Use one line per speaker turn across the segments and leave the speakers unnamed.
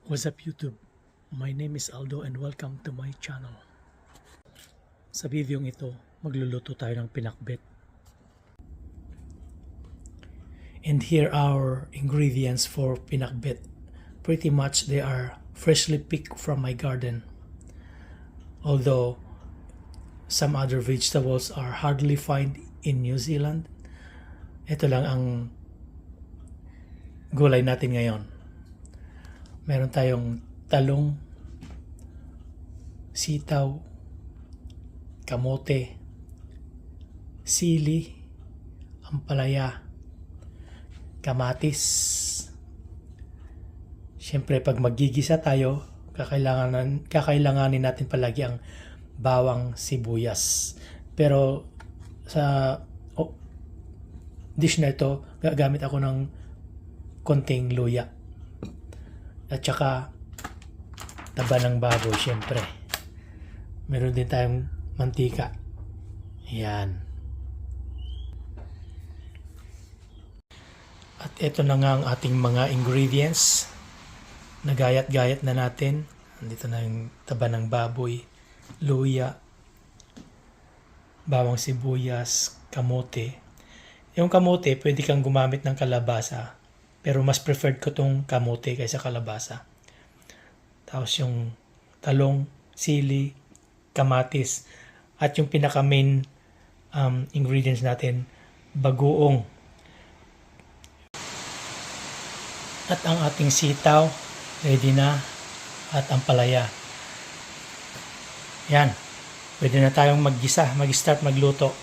What's up YouTube? My name is Aldo and welcome to my channel. Sa videong ito, magluluto tayo ng pinakbet. And here are ingredients for pinakbet. Pretty much they are freshly picked from my garden. Although some other vegetables are hardly found in New Zealand, ito lang ang gulay natin ngayon. Meron tayong talong, sitaw, kamote, sili, ampalaya, kamatis. Siyempre, pag magigisa tayo, kakailanganin natin palagi ang bawang sibuyas. Pero sa dish na ito, gagamit ako ng konting luya. At saka taba ng baboy, syempre. Meron din tayong mantika. Ayan. At ito na nga ang ating mga ingredients. Nagayat-gayat na natin. Andito na yung taba ng baboy, luya, bawang sibuyas, kamote. Yung kamote, pwede kang gumamit ng kalabasa. Pero mas preferred ko tong kamote kaysa kalabasa. Tapos yung talong, sili, kamatis. At yung pinaka-main ingredients natin, bagoong. At ang ating sitaw, ready na. At ampalaya. Yan. Pwede na tayong mag-start magluto.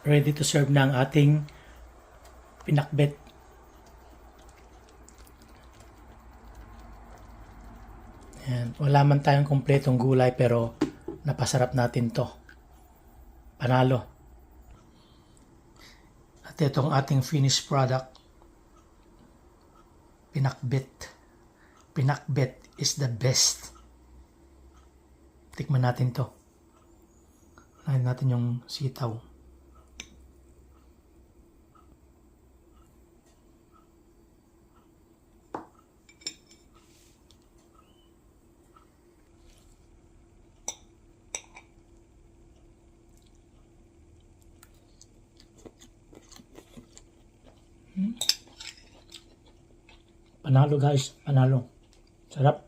ready to serve na ang ating pinakbet. Ayan. Wala man tayong kompletong gulay pero napasarap natin to. Panalo. At itong ating finished product, pinakbet. Pinakbet is the best. Tikman natin to. Lagyan natin yung sitaw. Panalo guys, panalo. Sarap.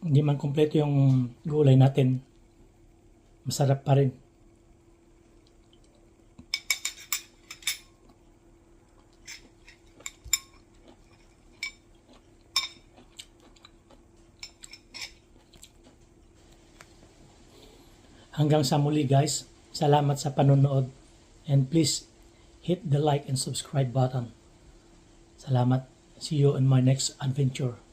Hindi man kompleto yung gulay natin, masarap pa rin. Hanggang sa muli guys, salamat sa panonood and please hit the like and subscribe button. Salamat. See you in my next adventure.